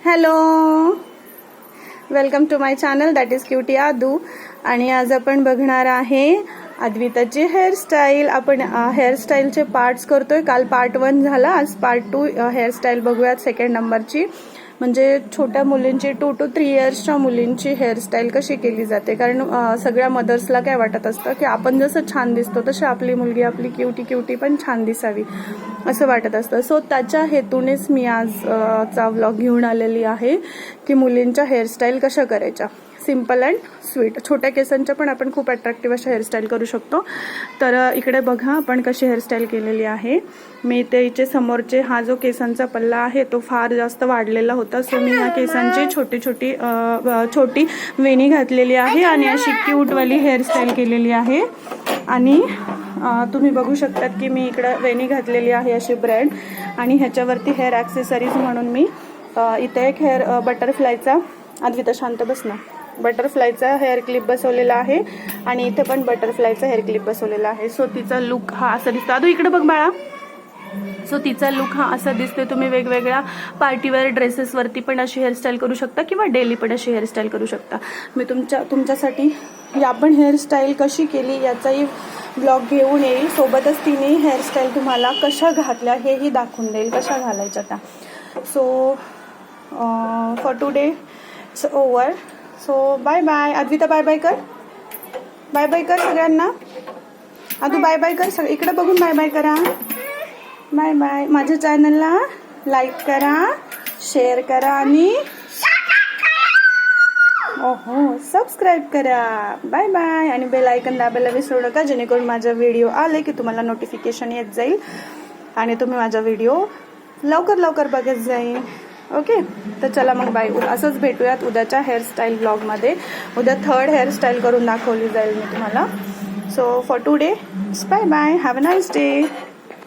Hello, welcome to my channel that is cutie Aadu. आणि आज आपण बघणार आहे अद्विताची हेअरस्टाईल. आपण हेअरस्टाईलचे पार्ट्स करतोय. काल पार्ट 1 झाला, आज पार्ट 2 हेअरस्टाईल बघूयात सेकंड नंबरची. म्हणजे छोट्या मुलींची 2 to 3 इयर्सच्या मुलींची हेअरस्टाईल कशी केली जाते. कारण सगळ्या मदर्सला काय वाटत असतं की आपण जसं छान दिसतो तशी आपली मुलगी आपली क्यूटी पण छान दिसावी असं वाटत असतं. सो त्याच्या हेतूनेच मी आज चा व्लॉग घेऊन आलेली आहे की मुलींच्या हेअरस्टाईल कशा करायच्या. Simple and sweet. छोट्या केसांच्या पण आपण खूप अट्रॅक्टिव्ह अशा हेअरस्टाईल करू शकतो. तर इकडे बघा आपण कशी हेअरस्टाईल केलेली आहे. मी ते इथे समोरचे हा जो केसांचा पल्ला आहे तो फार जास्त वाढलेला होता. सो मी या केसांची छोटी वेणी घातलेली आहे आणि अशी क्यूटवाली हेअरस्टाईल केलेली आहे. आणि तुम्ही बघू शकतात की मी इकडे वेणी घातलेली आहे अशी ब्रँड. आणि ह्याच्यावरती हेअर ॲक्सेसरीज म्हणून मी इथे एक हेअर बटरफ्लायचा, अद्विता शांत बस ना, बटरफ्लायचा हेअर क्लिप बसवलेला आहे आणि इथे पण बटरफ्लायचा हेअर क्लिप बसवलेला आहे. सो तिचा लुक हा असा दिसतो. आदू इकडे बघ बाळा. सो तिचा लुक हा असा दिसतोय. तुम्ही वेगवेगळ्या पार्टीवेअर ड्रेसेसवरती पण अशी हेअरस्टाईल करू शकता किंवा डेली पण अशी हेअरस्टाईल करू शकता. मी तुमच्यासाठी या पण हेअरस्टाईल कशी केली याचाही ब्लॉग घेऊन येईल. सोबतच तिने हेअरस्टाईल तुम्हाला कशा घातल्या हेही दाखवून देईल, कशा घालायच्या त्या. So for today it's over. So bye bye. Advita bye bye कर. बाय बाय कर सगळ्यांना. आदू बाय बाय कर. इकडे बघून बाय बाय करा. Bye bye. माझ्या चॅनलला लाईक करा, शेअर करा आणि सबस्क्राईब करा. Bye bye. आणि बेल आयकन दाबायला विसरू नका, जेणेकरून माझा व्हिडिओ आले की तुम्हाला नोटिफिकेशन येत जाईल आणि तुम्ही माझा व्हिडिओ लवकर बघत जाईल. ओके, तर चला मग बाय. असंच भेटूयात उद्याच्या हेअरस्टाईल ब्लॉगमध्ये. उद्या 3rd हेअरस्टाईल करून दाखवली जाईल मी तुम्हाला. So for today bye bye. Have a nice day.